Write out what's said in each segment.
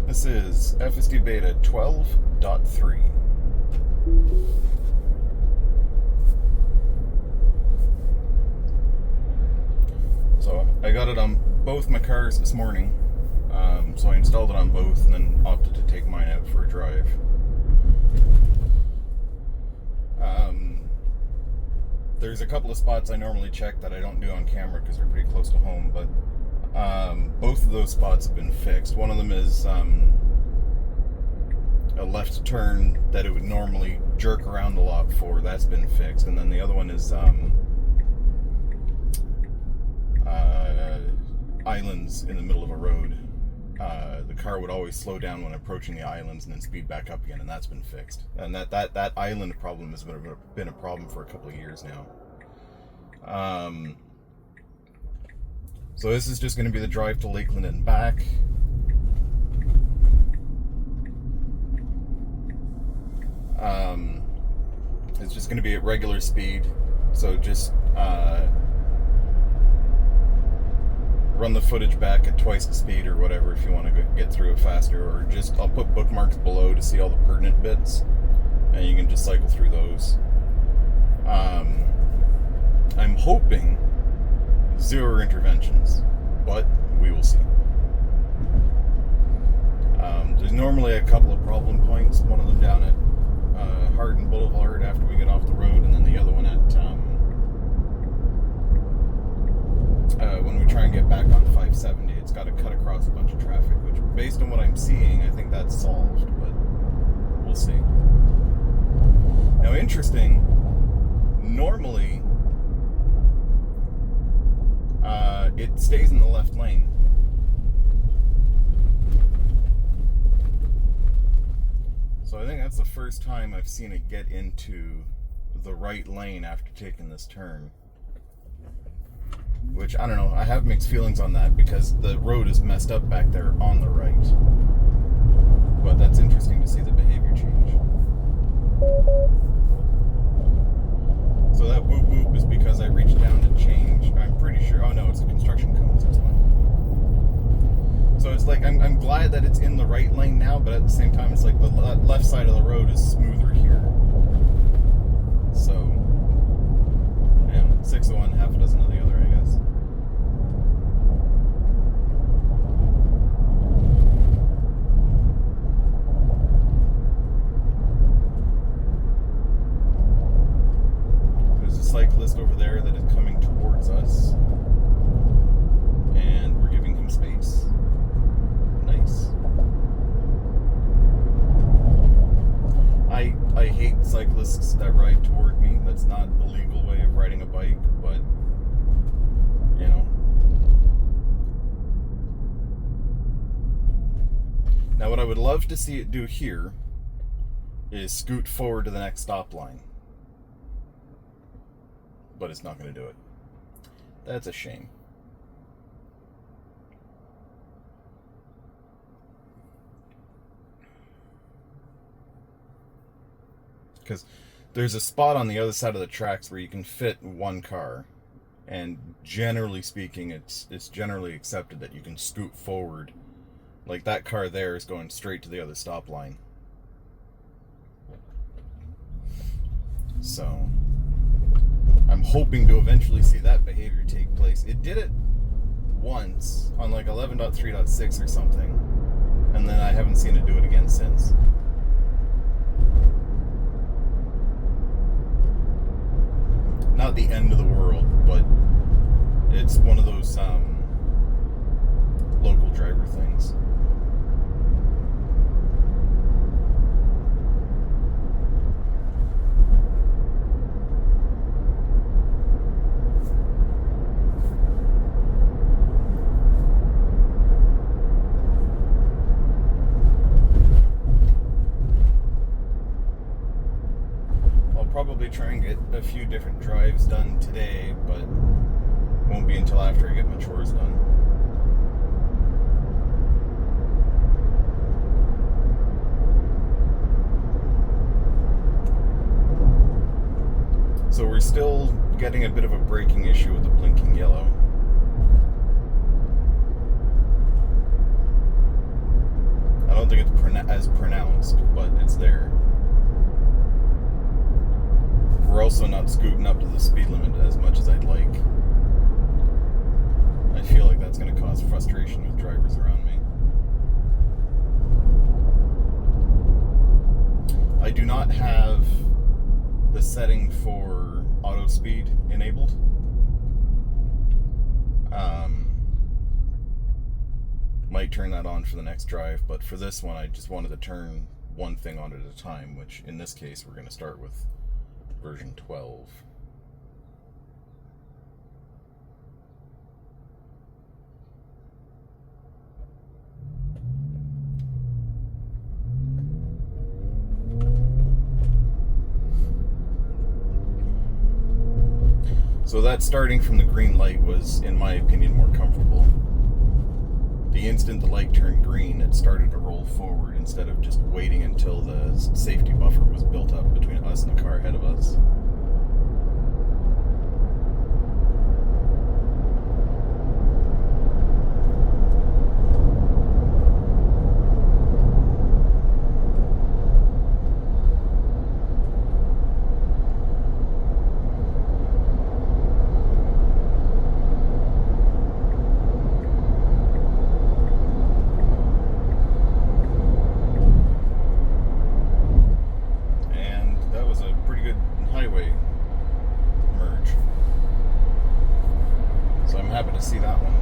This is FSD Beta 12.3. So I got it on both my cars this morning. So I installed it on both and then opted to take mine out for a drive. There's a couple of spots I normally check that I don't do on camera because they're pretty close to home, but both of those spots have been fixed. One of them is a left turn that it would normally jerk around a lot for. That's been fixed. And then the other one is islands in the middle of a road. The car would always slow down when approaching the islands and then speed back up again, and that's been fixed. And that island problem has been a problem for a couple of years now. So this is just going to be the drive to Lakeland and back. It's just going to be at regular speed, so just run the footage back at twice the speed or whatever if you want to get through it faster, or just I'll put bookmarks below to see all the pertinent bits and you can just cycle through those. I'm hoping 0 interventions, but we will see. There's normally a couple of problem points, one of them down at Hardin Boulevard after we get off the road, and then the other one at when we try and get back on 570. It's got to cut across a bunch of traffic, which based on what I'm seeing, I think that's solved, but we'll see. Now, interesting, normally it stays in the left lane. So I think that's the first time I've seen it get into the right lane after taking this turn. Which, I don't know, I have mixed feelings on that because the road is messed up back there on the right. But that's interesting to see the behavior change. So that whoop whoop is because I reached down to change. I'm pretty sure. Oh no, it's the construction cones. That's why. So it's like I'm glad that it's in the right lane now, but at the same time, it's like the left side of the road is smoother here. So, yeah, 6 of one, half a dozen of the other, I guess. There's a cyclist over there that is coming towards us, and we're giving him space. Nice. I hate cyclists that ride toward me. That's not a legal way of riding a bike, but you know. Now what I would love to see it do here is scoot forward to the next stop line. But it's not going to do it. That's a shame. Because there's a spot on the other side of the tracks where you can fit one car, and generally speaking, it's generally accepted that you can scoot forward. Like that car there is going straight to the other stop line. So I'm hoping to eventually see that behavior take place. It did it once on like 11.3.6 or something, and then I haven't seen it do it again since. Not the end of the world, but it's one of those local driver things. Probably try and get a few different drives done today, but won't be until after I get my chores done. So we're still getting a bit of a braking issue with the blinking yellow. not as pronounced, but it's there. We're also not scooting up to the speed limit as much as I'd like. I feel like that's going to cause frustration with drivers around me. I do not have the setting for auto speed enabled. Might turn that on for the next drive, but for this one I just wanted to turn one thing on at a time, which in this case we're going to start with version 12. So that starting from the green light was, in my opinion, more comfortable. The instant the light turned green, it started to roll forward instead of just waiting until the safety buffer was built up between us and the car ahead of us. See that one.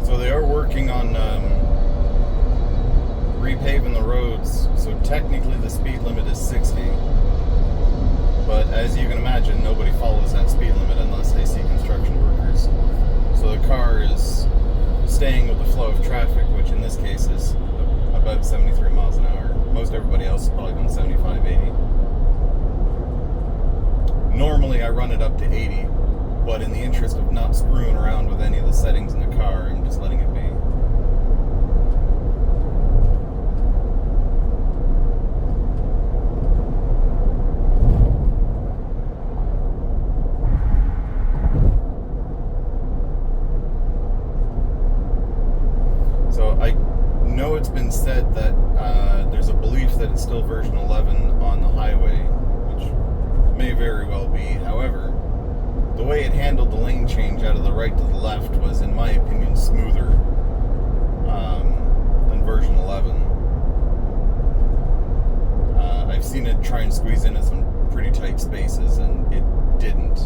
So they are working on repaving the roads, so technically the speed limit is 60, but as you can imagine, nobody follows that speed limit unless they see construction workers. So the car is staying with the flow of traffic, which in this case is about 73 miles an hour. Most everybody else is probably going 75, 80. Normally I run it up to 80, but in the interest of not screwing around with any of the settings in the car, I'm just letting it be. It's been said that there's a belief that it's still version 11 on the highway, which may very well be. However, the way it handled the lane change out of the right to the left was, in my opinion, smoother than version 11. I've seen it try and squeeze into some pretty tight spaces, and it didn't.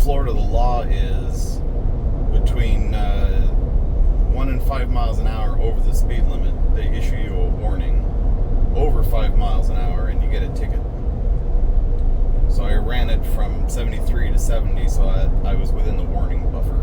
Florida, the law is between 1 and 5 miles an hour over the speed limit, they issue you a warning. Over 5 miles an hour, and you get a ticket. So I ran it from 73 to 70, so I was within the warning buffer.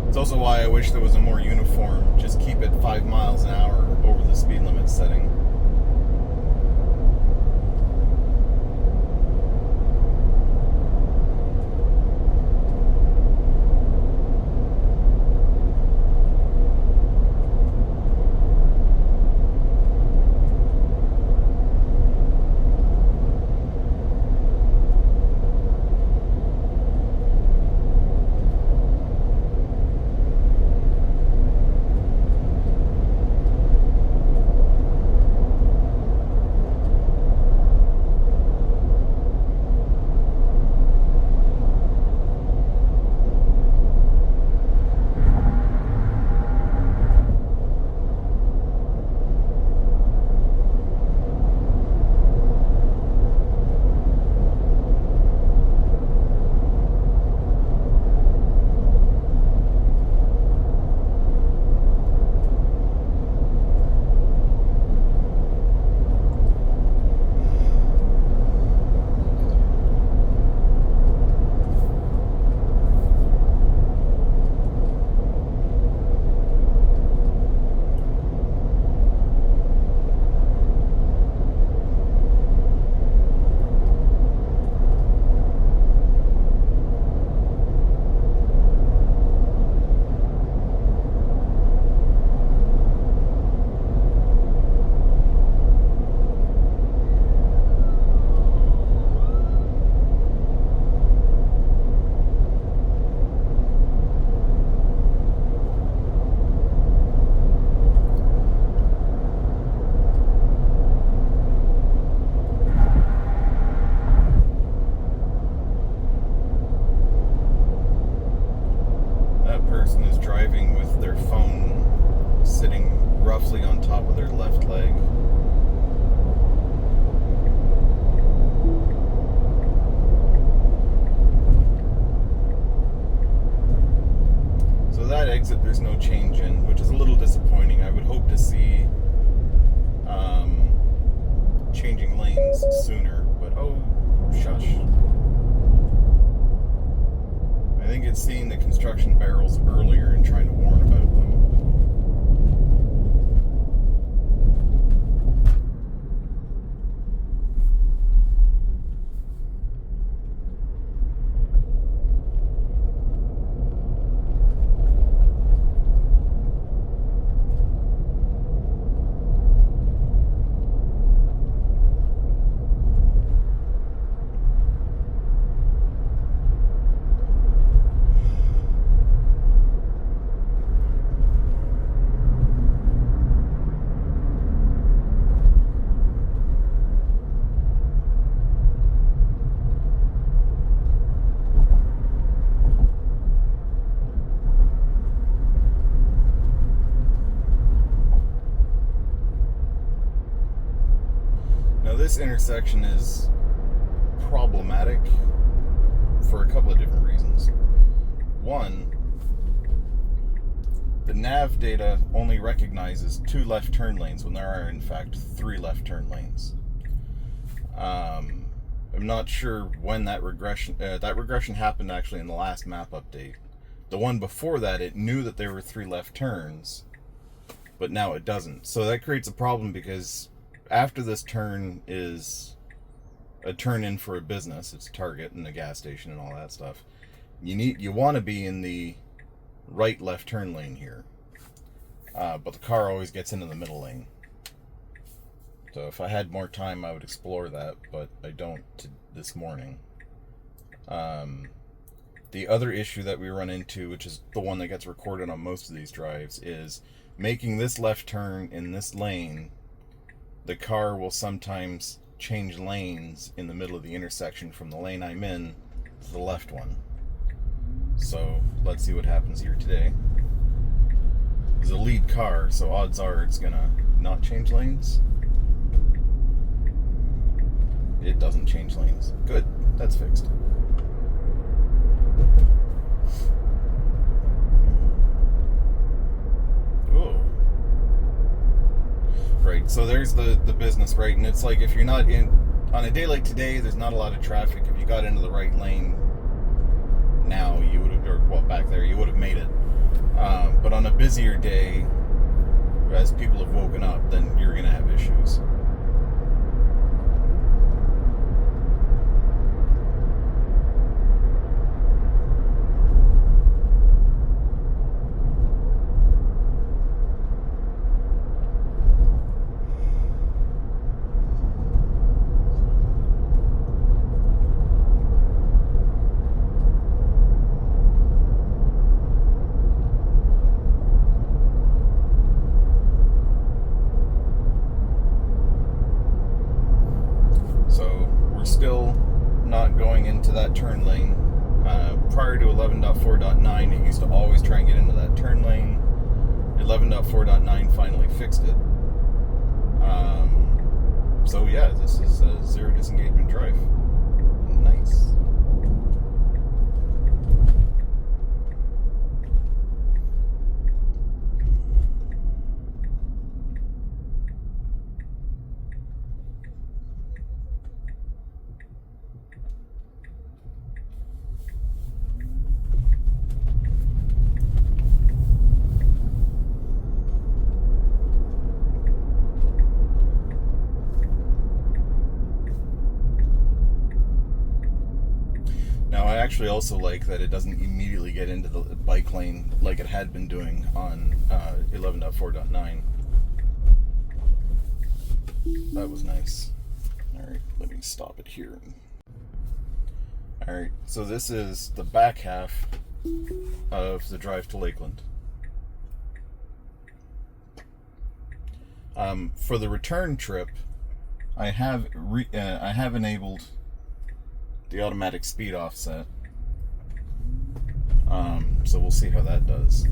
It's also why I wish there was a more uniform, just keep it 5 miles an hour over the speed limit setting. Driving with their phone sitting roughly on top of their left leg. So that exit there's no change in, which is a little disappointing. I would hope to see changing lanes sooner, but oh, shush. I think it's seeing the construction barrels earlier and trying to warn about them. Now this intersection is problematic for a couple of different reasons. One, the nav data only recognizes 2 left turn lanes when there are in fact 3 left turn lanes. I'm not sure when that regression happened actually in the last map update. The one before that, it knew that there were 3 left turns, but now it doesn't. So that creates a problem because after this turn is a turn in for a business. It's Target and the gas station and all that stuff. You want to be in the right left turn lane here, but the car always gets into the middle lane. So if I had more time, I would explore that, but I don't this morning. The other issue that we run into, which is the one that gets recorded on most of these drives, is making this left turn in this lane. The car will sometimes change lanes in the middle of the intersection from the lane I'm in to the left one. So let's see what happens here today. It's a lead car, so odds are it's gonna not change lanes. It doesn't change lanes. Good, that's fixed. Oh. Right, so there's the business, right? And it's like if you're not in, on a day like today, there's not a lot of traffic. If you got into the right lane now, you would have, or well, back there, you would have made it. But on a busier day, as people have woken up, then you're going to have issues. Still not going into that turn lane. Prior to 11.4.9, it used to always try and get into that turn lane. 11.4.9 finally fixed it. So yeah, this is a zero disengagement drive. Nice. I actually also like that it doesn't immediately get into the bike lane like it had been doing on 11.4.9. That was nice. Alright, let me stop it here. Alright, so this is the back half of the drive to Lakeland. For the return trip, I have enabled the automatic speed offset. So we'll see how that does.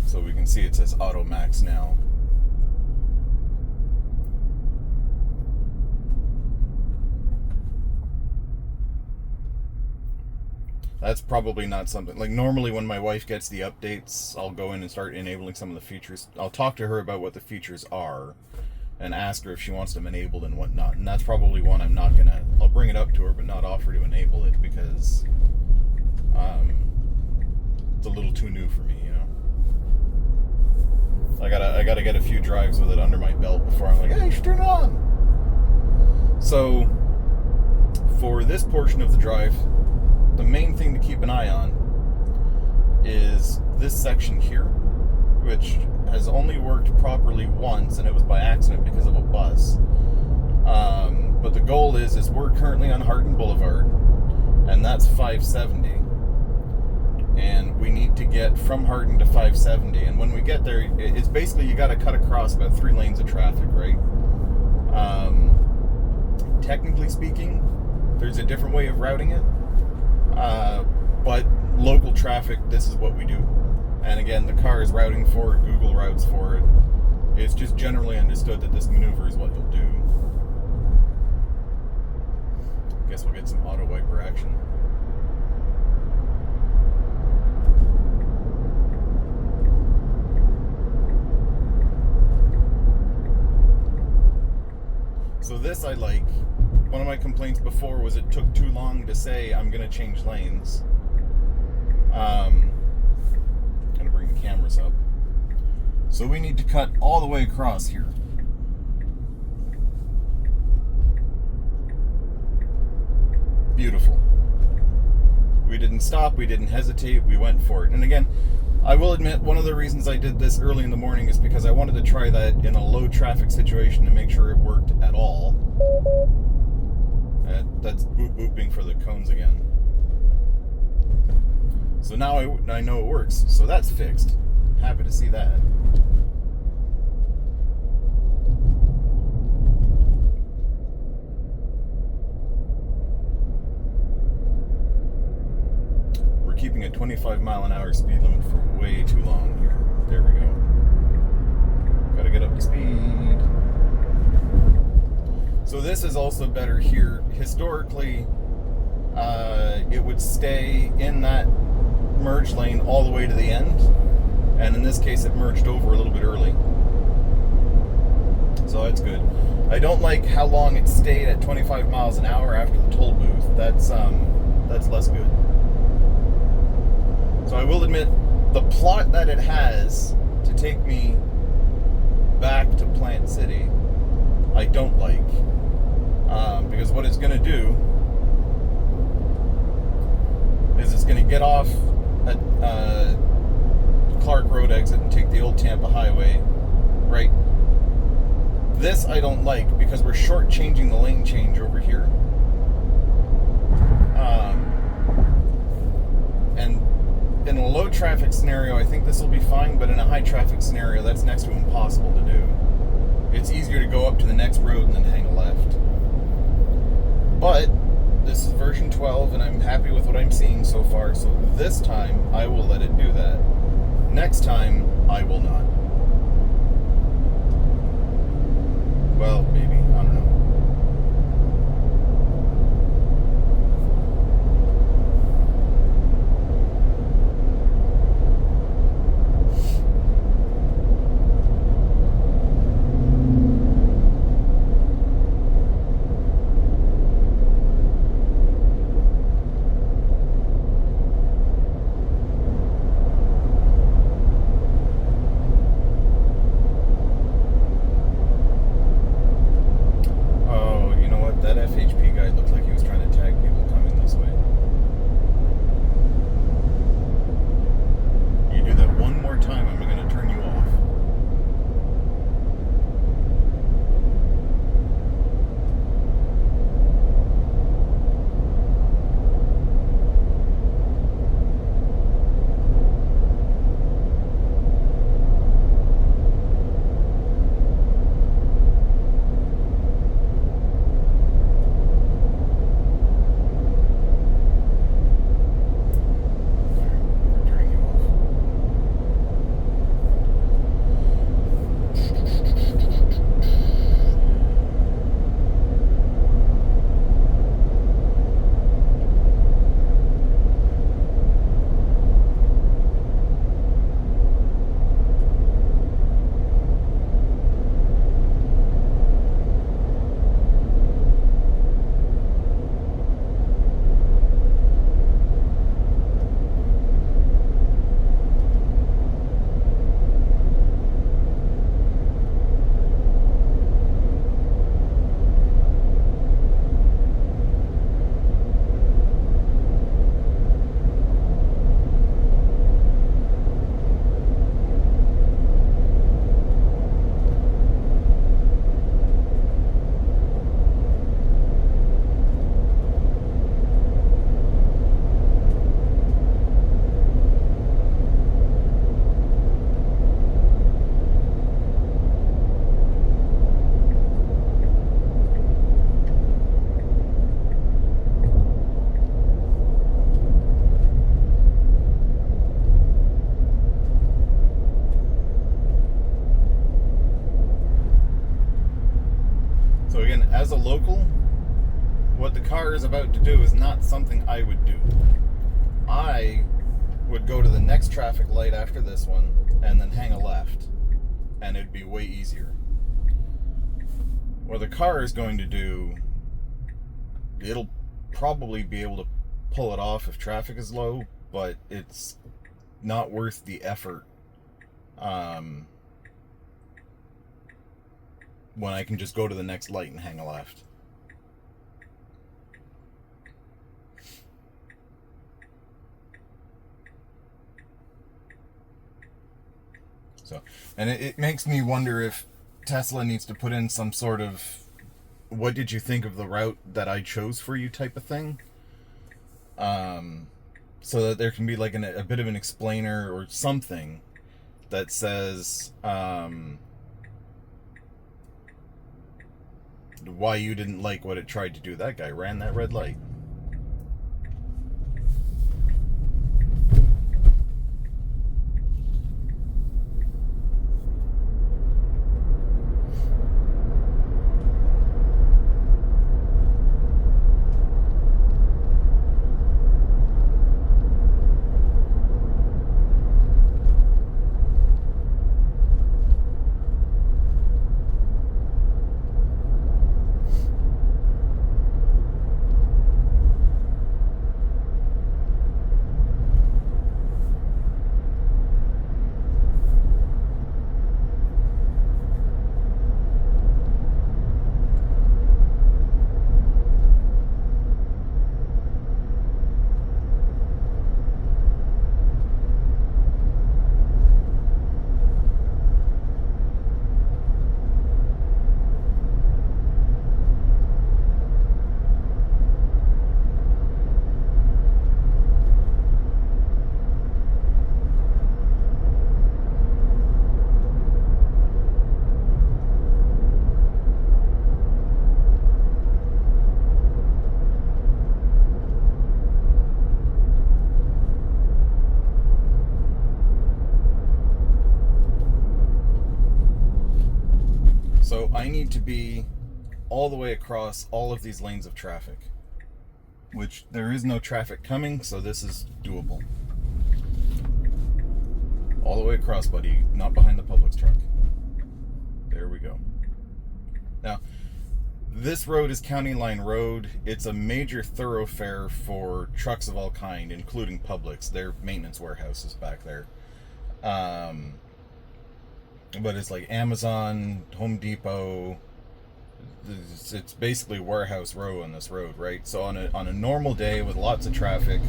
So we can see it says Auto Max now. That's probably not something, like normally when my wife gets the updates, I'll go in and start enabling some of the features. I'll talk to her about what the features are and ask her if she wants them enabled and whatnot. And that's probably one I'm not gonna, I'll bring it up to her but not offer to enable it because it's a little too new for me, you know. I gotta get a few drives with it under my belt before I'm like, hey, you should turn it on. So for this portion of the drive, the main thing to keep an eye on is this section here, which has only worked properly once, and it was by accident because of a bus. But the goal is we're currently on Hardin Boulevard, and that's 570. And we need to get from Hardin to 570. And when we get there, it's basically you got to cut across about 3 lanes of traffic, right? Technically speaking, there's a different way of routing it. But local traffic, this is what we do. And again, the car is routing for it, Google routes for it. It's just generally understood that this maneuver is what you'll do. Guess we'll get some auto wiper action. So this I like. One of my complaints before was it took too long to say I'm going to change lanes. I'm going to bring the cameras up. So we need to cut all the way across here. Beautiful. We didn't stop, we didn't hesitate, we went for it. And again, I will admit, one of the reasons I did this early in the morning is because I wanted to try that in a low traffic situation to make sure it worked at all. That's booping for the cones again. So now I know it works. So that's fixed. Happy to see that. keeping a 25-mile-an-hour speed limit for way too long here. There we go. Gotta get up to speed. So this is also better here. Historically, it would stay in that merge lane all the way to the end. And in this case, it merged over a little bit early. So that's good. I don't like how long it stayed at 25 miles an hour after the toll booth. That's less good. So I will admit, the plot that it has to take me back to Plant City, I don't like. Because what it's going to do is it's going to get off at Clark Road exit and take the old Tampa Highway, right? This I don't like because we're shortchanging the lane change over here. And in a low traffic scenario, I think this will be fine, but in a high traffic scenario, that's next to impossible to do. It's easier to go up to the next road and then hang a left. But this is version 12, and I'm happy with what I'm seeing so far, so this time I will let it do that. Next time, I will not. Well, maybe. I don't know. So again, as a local, what the car is about to do is not something I would do. I would go to the next traffic light after this one and then hang a left, and it'd be way easier. What the car is going to do, it'll probably be able to pull it off if traffic is low, but it's not worth the effort when I can just go to the next light and hang a left. So, and it makes me wonder if Tesla needs to put in some sort of what did you think of the route that I chose for you type of thing, so that there can be like a bit of an explainer or something that says why you didn't like what it tried to do. That guy ran that red light. I need to be all the way across all of these lanes of traffic, which there is no traffic coming, so this is doable. All the way across, buddy, not behind the Publix truck. There we go. Now, this road is County Line Road. It's a major thoroughfare for trucks of all kind, including Publix. Their maintenance warehouse is back there. But it's like Amazon, Home Depot. It's basically warehouse row on this road, right? So on a normal day with lots of traffic,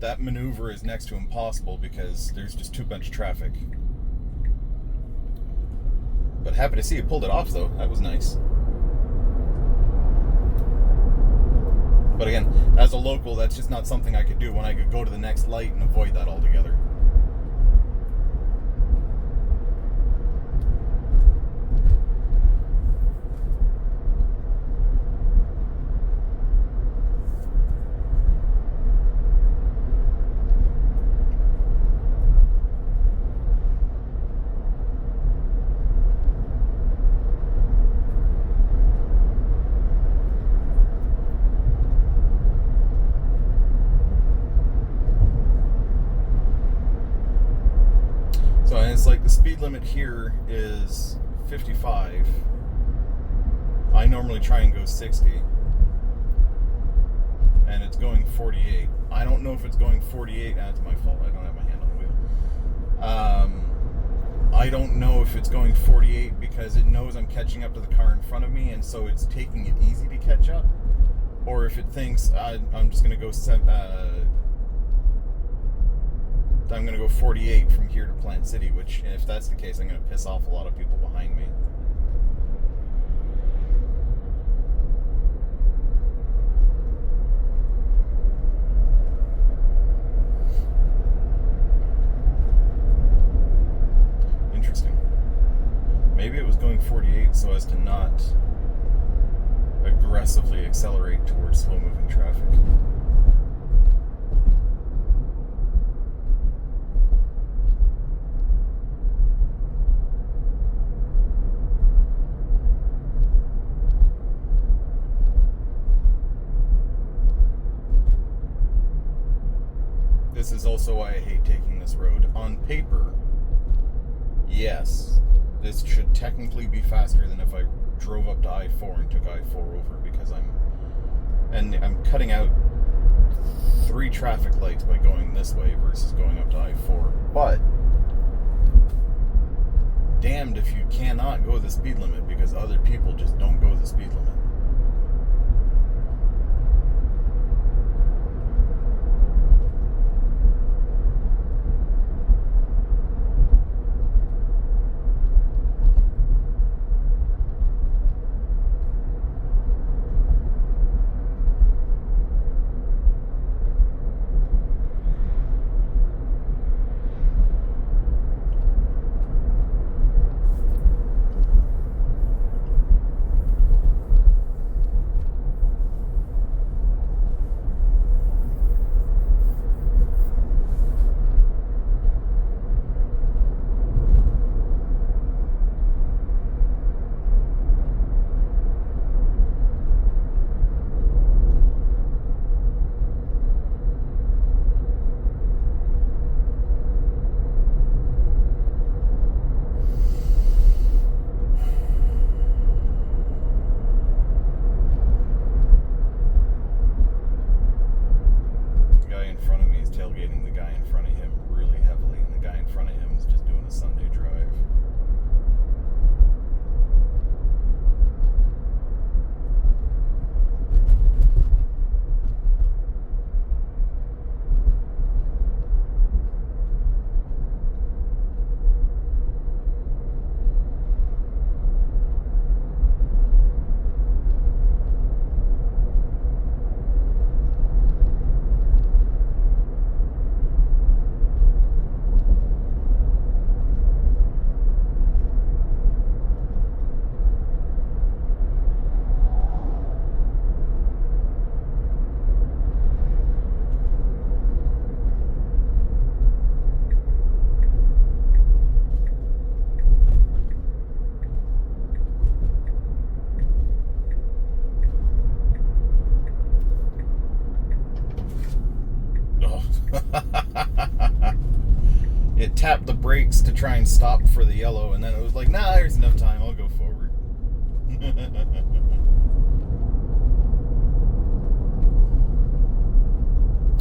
that maneuver is next to impossible because there's just too much traffic. But happy to see you pulled it off, though. That was nice. But again, as a local, that's just not something I could do when I could go to the next light and avoid that altogether. It's like the speed limit here is 55. I normally try and go 60. And it's going 48. I don't know if it's going 48. That's my fault. I don't have my hand on the wheel. I don't know if it's going 48 because it knows I'm catching up to the car in front of me, and so it's taking it easy to catch up. Or if it thinks I'm just going to go I'm going to go 48 from here to Plant City, which, if that's the case, I'm going to piss off a lot of people behind me. Interesting. Maybe it was going 48 so as to not aggressively accelerate towards slow-moving traffic. This is also why I hate taking this road. On paper, yes, this should technically be faster than if I drove up to I-4 and took I-4 over, because I'm cutting out 3 traffic lights by going this way versus going up to I-4. But damned if you cannot go the speed limit because other people just don't go the speed limit. it tapped the brakes to try and stop for the yellow, and then it was like, nah, there's enough time, I'll go forward.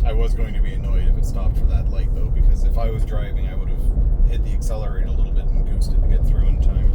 I was going to be annoyed if it stopped for that light, though, because if I was driving, I would have hit the accelerator a little bit and goosed it to get through in time.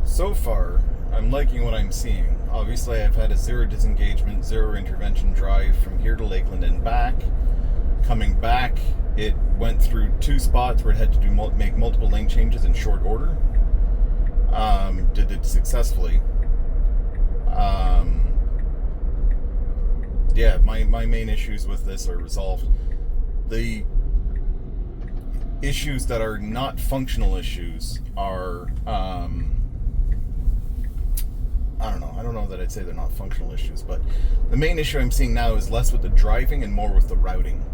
So far, I'm liking what I'm seeing. Obviously, I've had a 0 disengagement, 0 intervention drive from here to Lakeland and back. Coming back, it went through 2 spots where it had to make multiple lane changes in short order. Did it successfully. Yeah, my main issues with this are resolved. The issues that are not functional issues are... I don't know that I'd say they're not functional issues, but the main issue I'm seeing now is less with the driving and more with the routing.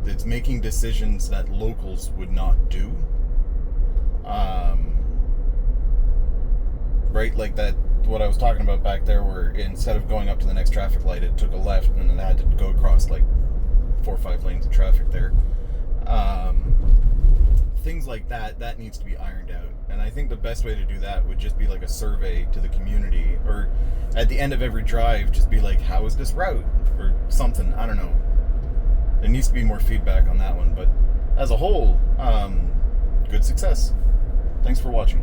It's making decisions that locals would not do. Right, like that, what I was talking about back there, where instead of going up to the next traffic light, it took a left and then had to go across like 4 or 5 lanes of traffic there. Things like that needs to be ironed out. And I think the best way to do that would just be like a survey to the community, or at the end of every drive, just be like, how is this route? Or something, I don't know. There needs to be more feedback on that one, but as a whole, good success. Thanks for watching.